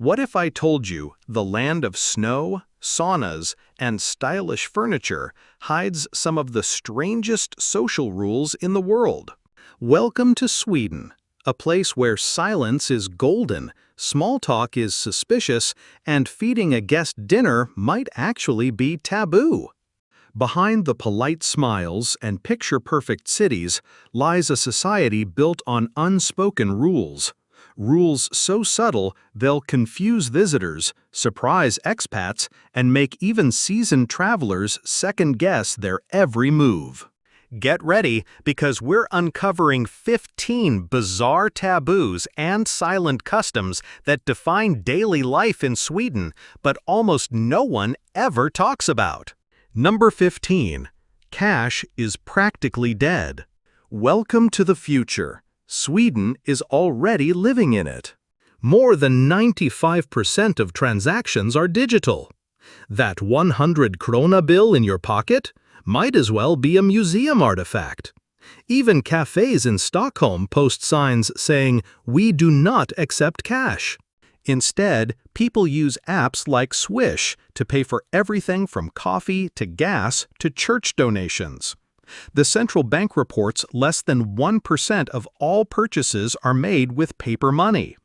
What if I told you the land of snow, saunas, and stylish furniture hides some of the strangest social rules in the world? Welcome to Sweden, a place where silence is golden, small talk is suspicious, and feeding a guest dinner might actually be taboo. Behind the polite smiles and picture-perfect cities lies a society built on unspoken rules. Rules so subtle they'll confuse visitors, surprise expats, and make even seasoned travelers second-guess their every move. Get ready, because we're uncovering 15 bizarre taboos and silent customs that define daily life in Sweden, but almost no one ever talks about. Number 15. Cash is practically dead. Welcome to the future. Sweden is already living in it. More than 95% of transactions are digital. That 100 krona bill in your pocket might as well be a museum artifact. Even cafes in Stockholm post signs saying, "We do not accept cash." Instead, people use apps like Swish to pay for everything from coffee to gas to church donations. The central bank reports less than 1% of all purchases are made with paper money.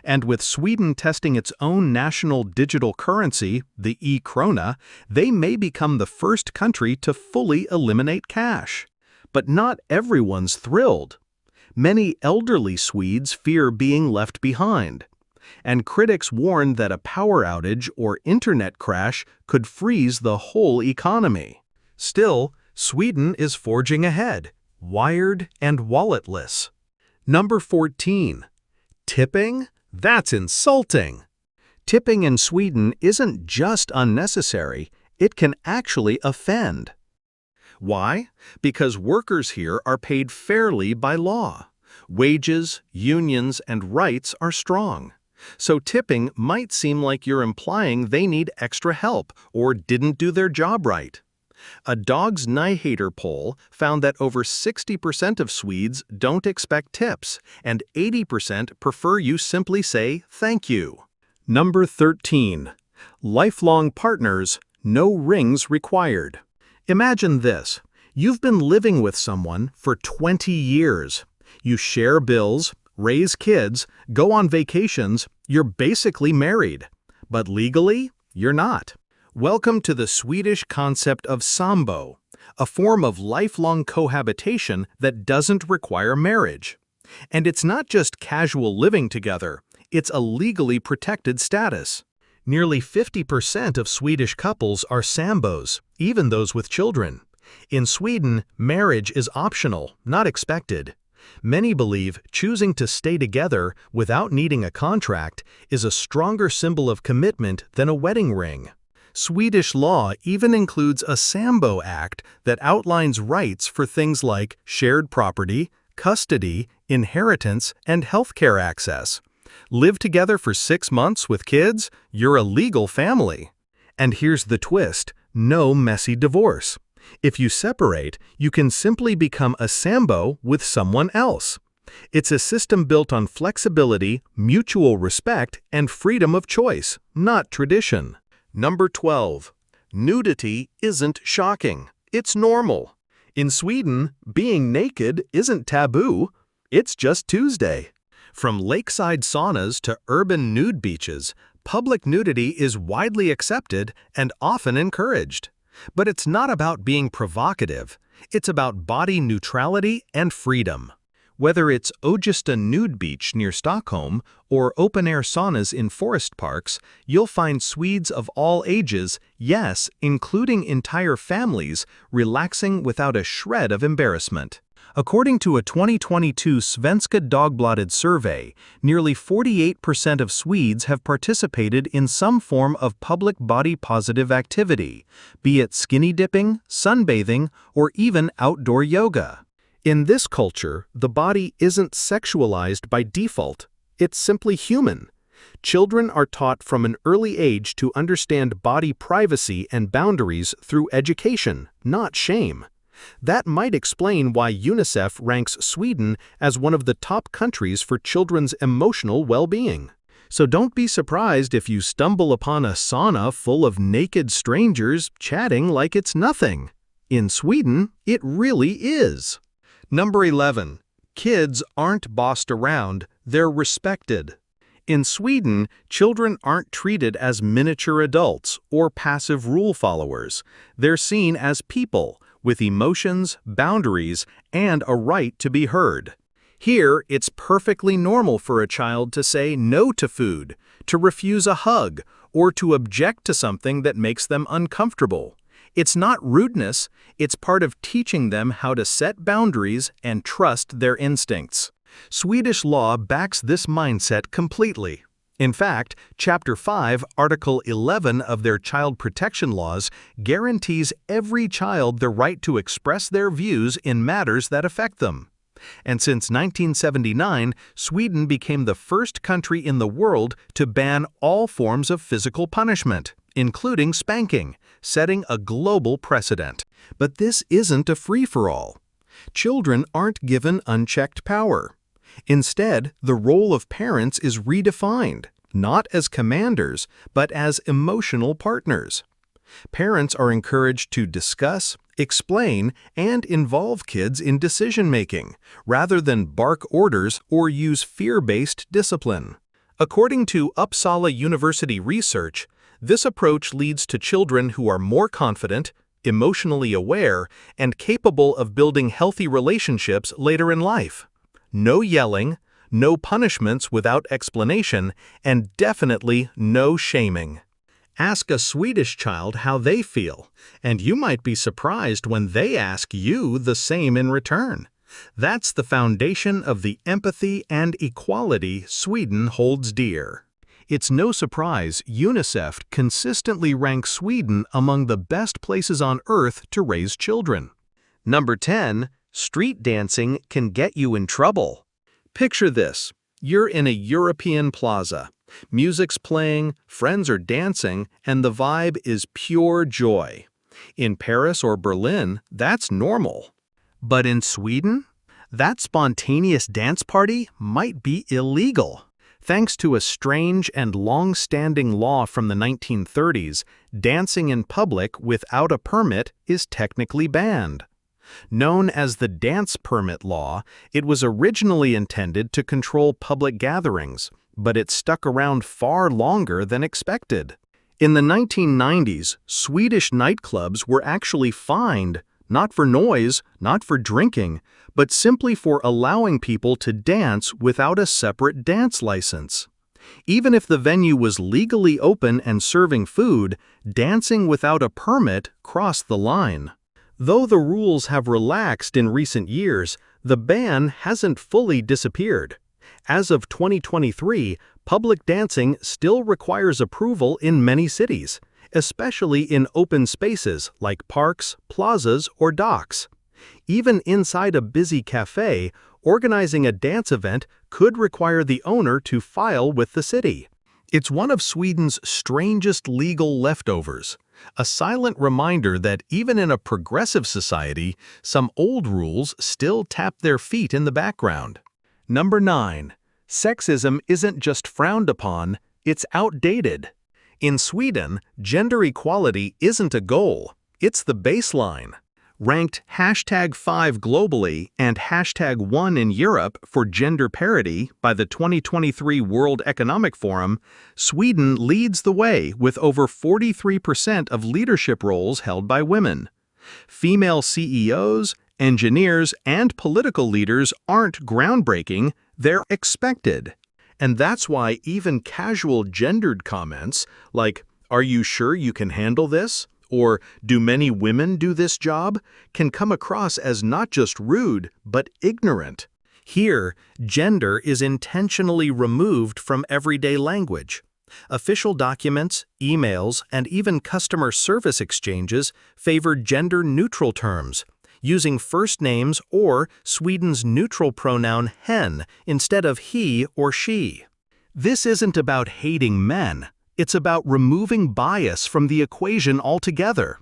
And with Sweden testing its own national digital currency, the e-krona, they may become the first country to fully eliminate cash. But not everyone's thrilled. Many elderly Swedes fear being left behind. And critics warn that a power outage or internet crash could freeze the whole economy. Still, Sweden is forging ahead, wired and walletless. Number 14. Tipping? That's insulting. Tipping in Sweden isn't just unnecessary, it can actually offend. Why? Because workers here are paid fairly by law. Wages, unions, and rights are strong. So tipping might seem like you're implying they need extra help or didn't do their job right. A Dogs Nye Hater poll found that over 60% of Swedes don't expect tips, and 80% prefer you simply say thank you. Number 13. Lifelong partners, no rings required. Imagine this. You've been living with someone for 20 years. You share bills, raise kids, go on vacations, you're basically married. But legally, you're not. Welcome to the Swedish concept of sambo, a form of lifelong cohabitation that doesn't require marriage. And it's not just casual living together, it's a legally protected status. Nearly 50% of Swedish couples are sambos, even those with children. In Sweden, marriage is optional, not expected. Many believe choosing to stay together without needing a contract is a stronger symbol of commitment than a wedding ring. Swedish law even includes a Sambo Act that outlines rights for things like shared property, custody, inheritance, and healthcare access. Live together for 6 months with kids, you're a legal family. And here's the twist: no messy divorce. If you separate, you can simply become a Sambo with someone else. It's a system built on flexibility, mutual respect, and freedom of choice, not tradition. Number 12. Nudity isn't shocking. It's normal. In Sweden, being naked isn't taboo. It's just Tuesday. From lakeside saunas to urban nude beaches, public nudity is widely accepted and often encouraged. But it's not about being provocative. It's about body neutrality and freedom. Whether it's Ågesta Nude Beach near Stockholm or open-air saunas in forest parks, you'll find Swedes of all ages, yes, including entire families, relaxing without a shred of embarrassment. According to a 2022 Svenska Dagbladet survey, nearly 48% of Swedes have participated in some form of public body-positive activity, be it skinny dipping, sunbathing, or even outdoor yoga. In this culture, the body isn't sexualized by default. It's simply human. Children are taught from an early age to understand body privacy and boundaries through education, not shame. That might explain why UNICEF ranks Sweden as one of the top countries for children's emotional well-being. So don't be surprised if you stumble upon a sauna full of naked strangers chatting like it's nothing. In Sweden, it really is. Number 11. Kids aren't bossed around, they're respected. In Sweden, children aren't treated as miniature adults or passive rule followers. They're seen as people with emotions, boundaries, and a right to be heard. Here, it's perfectly normal for a child to say no to food, to refuse a hug, or to object to something that makes them uncomfortable. It's not rudeness, it's part of teaching them how to set boundaries and trust their instincts. Swedish law backs this mindset completely. In fact, Chapter 5, Article 11 of their child protection laws guarantees every child the right to express their views in matters that affect them. And since 1979, Sweden became the first country in the world to ban all forms of physical punishment, including spanking, setting a global precedent. But this isn't a free-for-all. Children aren't given unchecked power. Instead, the role of parents is redefined, not as commanders, but as emotional partners. Parents are encouraged to discuss, explain, and involve kids in decision-making, rather than bark orders or use fear-based discipline. According to Uppsala University research, this approach leads to children who are more confident, emotionally aware, and capable of building healthy relationships later in life. No yelling, no punishments without explanation, and definitely no shaming. Ask a Swedish child how they feel, and you might be surprised when they ask you the same in return. That's the foundation of the empathy and equality Sweden holds dear. It's no surprise UNICEF consistently ranks Sweden among the best places on earth to raise children. Number 10. Street dancing can get you in trouble. Picture this. You're in a European plaza. Music's playing, friends are dancing, and the vibe is pure joy. In Paris or Berlin, that's normal. But in Sweden, that spontaneous dance party might be illegal. Thanks to a strange and long-standing law from the 1930s, dancing in public without a permit is technically banned. Known as the Dance Permit Law, it was originally intended to control public gatherings, but it stuck around far longer than expected. In the 1990s, Swedish nightclubs were actually fined, not for noise, not for drinking, but simply for allowing people to dance without a separate dance license. Even if the venue was legally open and serving food, dancing without a permit crossed the line. Though the rules have relaxed in recent years, the ban hasn't fully disappeared. As of 2023, public dancing still requires approval in many cities, especially in open spaces like parks, plazas, or docks. Even inside a busy cafe, organizing a dance event could require the owner to file with the city. It's one of Sweden's strangest legal leftovers, a silent reminder that even in a progressive society, some old rules still tap their feet in the background. Number 9. Sexism isn't just frowned upon, it's outdated. In Sweden, gender equality isn't a goal, it's the baseline. Ranked #5 globally and #1 in Europe for gender parity by the 2023 World Economic Forum, Sweden leads the way with over 43% of leadership roles held by women. Female CEOs, engineers, and political leaders aren't groundbreaking, they're expected. And that's why even casual gendered comments like, "Are you sure you can handle this?" or "Do many women do this job?" can come across as not just rude, but ignorant. Here, gender is intentionally removed from everyday language. Official documents, emails, and even customer service exchanges favor gender-neutral terms, using first names or Sweden's neutral pronoun hen instead of he or she. This isn't about hating men. It's about removing bias from the equation altogether.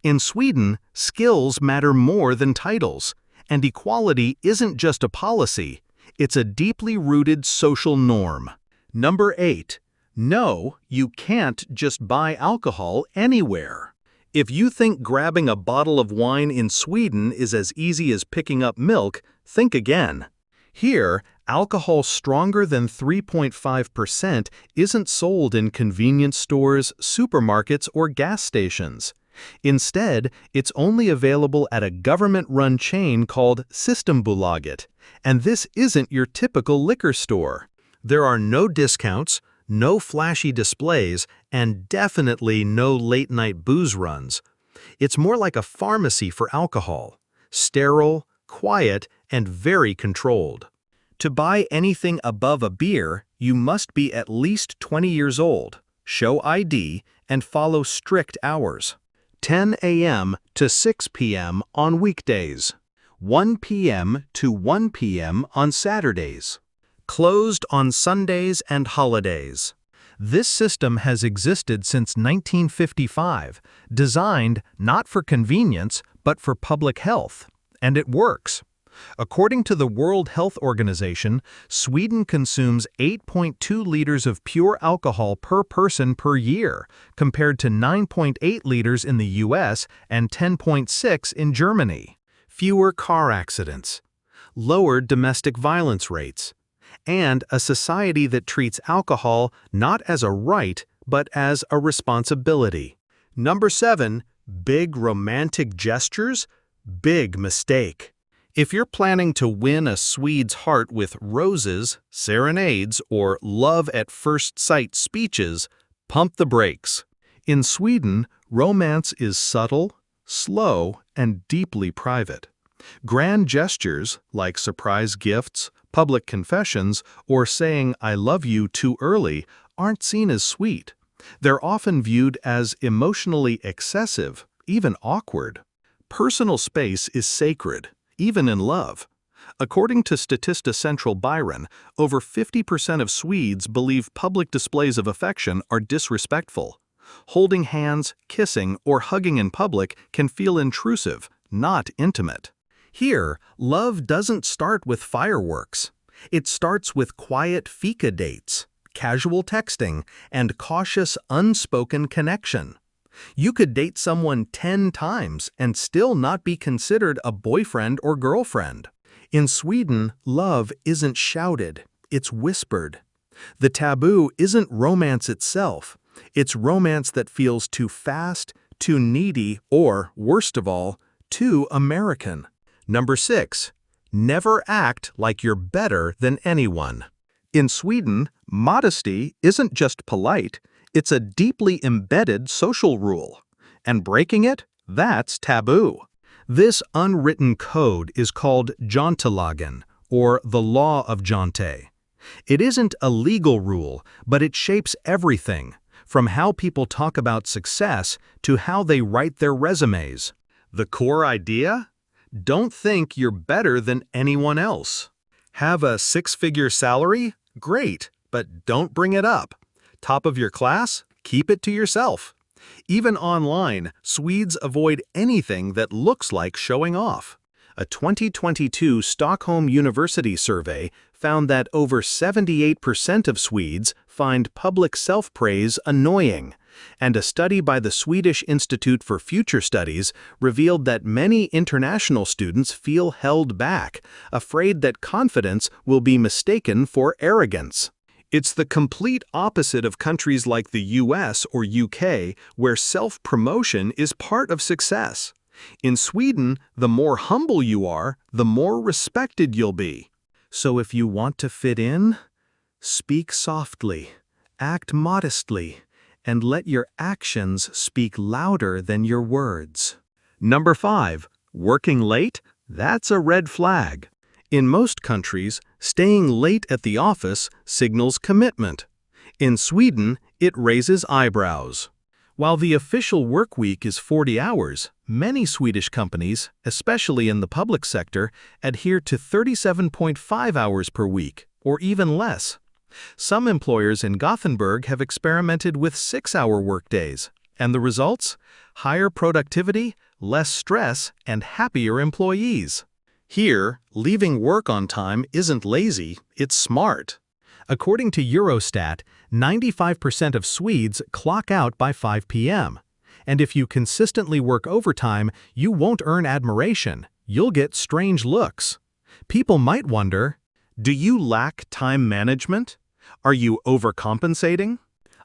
In Sweden, skills matter more than titles, and equality isn't just a policy, it's a deeply rooted social norm. Number 8. No, you can't just buy alcohol anywhere. If you think grabbing a bottle of wine in Sweden is as easy as picking up milk, think again. Here, alcohol stronger than 3.5% isn't sold in convenience stores, supermarkets, or gas stations. Instead, it's only available at a government-run chain called Systembolaget, and this isn't your typical liquor store. There are no discounts, no flashy displays, and definitely no late-night booze runs. It's more like a pharmacy for alcohol, sterile, quiet, and very controlled. To buy anything above a beer, you must be at least 20 years old, show ID, and follow strict hours. 10 a.m. to 6 p.m. on weekdays. 1 p.m. to 1 p.m. on Saturdays. Closed on Sundays and holidays. This system has existed since 1955, designed not for convenience, but for public health. And it works. According to the World Health Organization, Sweden consumes 8.2 liters of pure alcohol per person per year, compared to 9.8 liters in the US and 10.6 in Germany. Fewer car accidents, lower domestic violence rates, and a society that treats alcohol not as a right, but as a responsibility. Number 7. Big romantic gestures? Big mistake. If you're planning to win a Swede's heart with roses, serenades, or love-at-first-sight speeches, pump the brakes. In Sweden, romance is subtle, slow, and deeply private. Grand gestures, like surprise gifts, public confessions, or saying "I love you" too early, aren't seen as sweet. They're often viewed as emotionally excessive, even awkward. Personal space is sacred, even in love. According to Statista Central Byron, over 50% of Swedes believe public displays of affection are disrespectful. Holding hands, kissing, or hugging in public can feel intrusive, not intimate. Here, love doesn't start with fireworks. It starts with quiet fika dates, casual texting, and cautious unspoken connection. You could date someone 10 times and still not be considered a boyfriend or girlfriend. In Sweden, love isn't shouted, it's whispered. The taboo isn't romance itself. It's romance that feels too fast, too needy, or, worst of all, too American. Number 6. Never act like you're better than anyone. In Sweden, modesty isn't just polite, it's a deeply embedded social rule. And breaking it, that's taboo. This unwritten code is called jantelagen, or the law of Jante. It isn't a legal rule, but it shapes everything, from how people talk about success to how they write their resumes. The core idea? Don't think you're better than anyone else. Have a six-figure salary? Great, but don't bring it up. Top of your class? Keep it to yourself. Even online, Swedes avoid anything that looks like showing off. A 2022 Stockholm University survey found that over 78% of Swedes find public self-praise annoying, and a study by the Swedish Institute for Future Studies revealed that many international students feel held back, afraid that confidence will be mistaken for arrogance. It's the complete opposite of countries like the US or UK, where self-promotion is part of success. In Sweden, the more humble you are, the more respected you'll be. So if you want to fit in, speak softly, act modestly, and let your actions speak louder than your words. Number 5. Working late? That's a red flag. In most countries, staying late at the office signals commitment. In Sweden, it raises eyebrows. While the official work week is 40 hours, many Swedish companies, especially in the public sector, adhere to 37.5 hours per week, or even less. Some employers in Gothenburg have experimented with 6-hour workdays, and the results? Higher productivity, less stress, and happier employees. Here, leaving work on time isn't lazy, it's smart. According to Eurostat, 95% of Swedes clock out by 5 p.m. And if you consistently work overtime, you won't earn admiration. You'll get strange looks. People might wonder, do you lack time management? Are you overcompensating?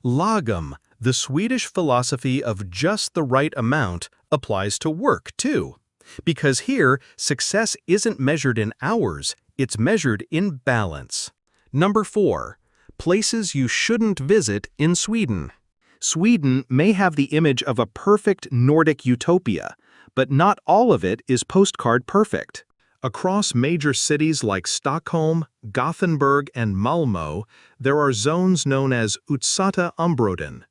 Lagom, the Swedish philosophy of just the right amount, applies to work too. Because here, success isn't measured in hours, it's measured in balance. Number 4. Places you shouldn't visit in Sweden. Sweden may have the image of a perfect Nordic utopia, but not all of it is postcard perfect. Across major cities like Stockholm, Gothenburg, and Malmö, there are zones known as utsatta områden,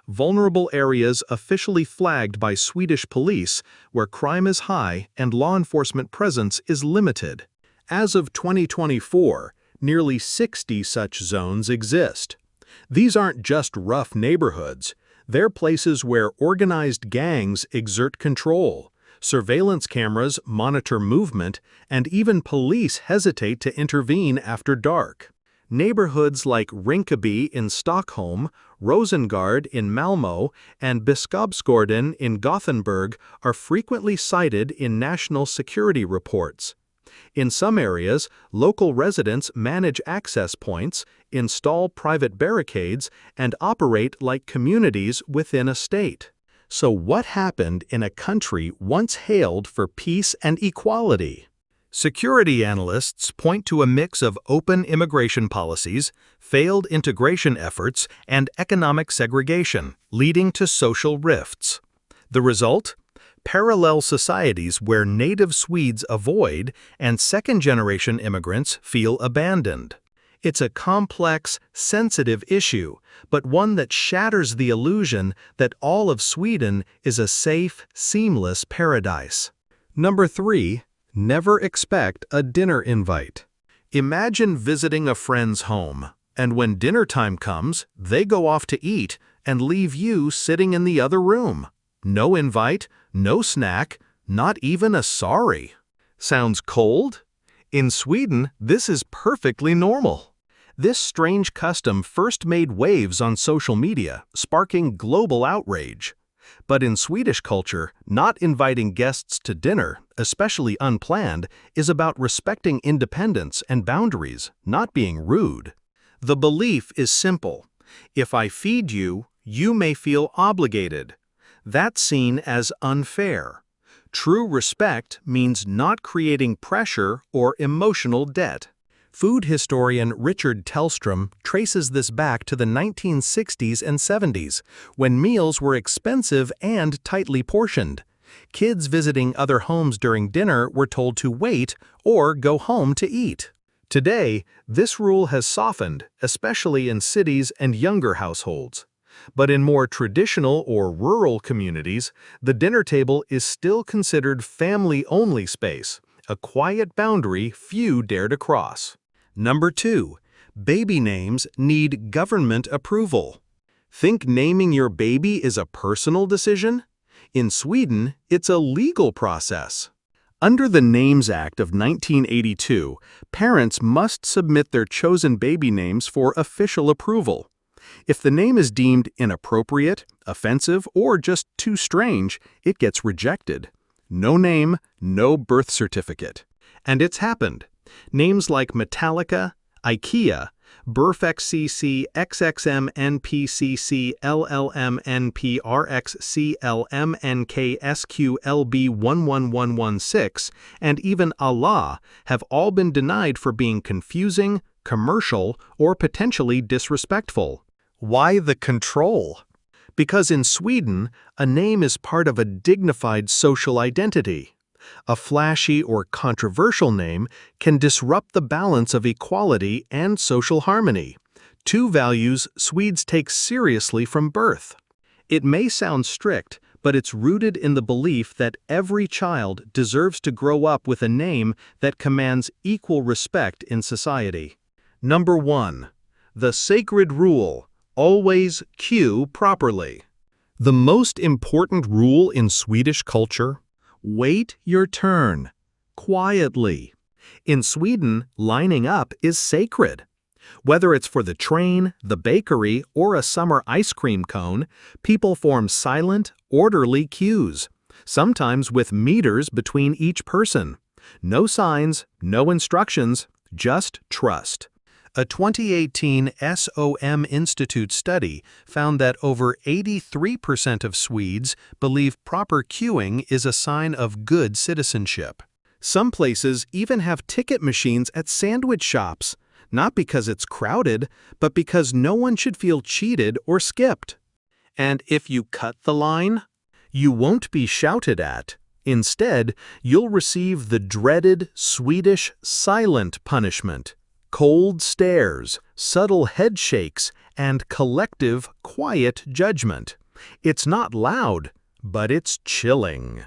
vulnerable areas officially flagged by Swedish police where crime is high and law enforcement presence is limited. As of 2024, nearly 60 such zones exist. These aren't just rough neighborhoods, they're places where organized gangs exert control. Surveillance cameras monitor movement, and even police hesitate to intervene after dark. Neighborhoods like Rinkeby in Stockholm, Rosengård in Malmö, and Biskopsgården in Gothenburg are frequently cited in national security reports. In some areas, local residents manage access points, install private barricades, and operate like communities within a state. So what happened in a country once hailed for peace and equality? Security analysts point to a mix of open immigration policies, failed integration efforts, and economic segregation, leading to social rifts. The result? Parallel societies where native Swedes avoid and second-generation immigrants feel abandoned. It's a complex, sensitive issue, but one that shatters the illusion that all of Sweden is a safe, seamless paradise. Number 3. Never expect a dinner invite. Imagine visiting a friend's home, and when dinner time comes, they go off to eat and leave you sitting in the other room. No invite, no snack, not even a sorry. Sounds cold? In Sweden, this is perfectly normal. This strange custom first made waves on social media, sparking global outrage. But in Swedish culture, not inviting guests to dinner, especially unplanned, is about respecting independence and boundaries, not being rude. The belief is simple. If I feed you, you may feel obligated. That's seen as unfair. True respect means not creating pressure or emotional debt. Food historian Richard Tellstrom traces this back to the 1960s and 70s, when meals were expensive and tightly portioned. Kids visiting other homes during dinner were told to wait or go home to eat. Today, this rule has softened, especially in cities and younger households. But in more traditional or rural communities, the dinner table is still considered family-only space, a quiet boundary few dare to cross. Number 2. Baby names need government approval. Think naming your baby is a personal decision? In Sweden, it's a legal process. Under the Names Act of 1982, parents must submit their chosen baby names for official approval. If the name is deemed inappropriate, offensive, or just too strange, it gets rejected. No name, no birth certificate. And it's happened. Names like Metallica, IKEA, BurfXCC, XXM, NPCC, LLM, NPRX, CLM, NK, SQLB 11116, and even Allah have all been denied for being confusing, commercial, or potentially disrespectful. Why the control? Because in Sweden, a name is part of a dignified social identity. A flashy or controversial name can disrupt the balance of equality and social harmony, two values Swedes take seriously from birth. It may sound strict, but it's rooted in the belief that every child deserves to grow up with a name that commands equal respect in society. Number 1. The sacred rule: always cue properly. The most important rule in Swedish culture: wait your turn, quietly. In Sweden, lining up is sacred. Whether it's for the train, the bakery, or a summer ice cream cone, people form silent, orderly queues, sometimes with meters between each person. No signs, no instructions, just trust. A 2018 SOM Institute study found that over 83% of Swedes believe proper queuing is a sign of good citizenship. Some places even have ticket machines at sandwich shops, not because it's crowded, but because no one should feel cheated or skipped. And if you cut the line, you won't be shouted at. Instead, you'll receive the dreaded Swedish silent punishment: cold stares, subtle head shakes, and collective, quiet judgment. It's not loud, but it's chilling.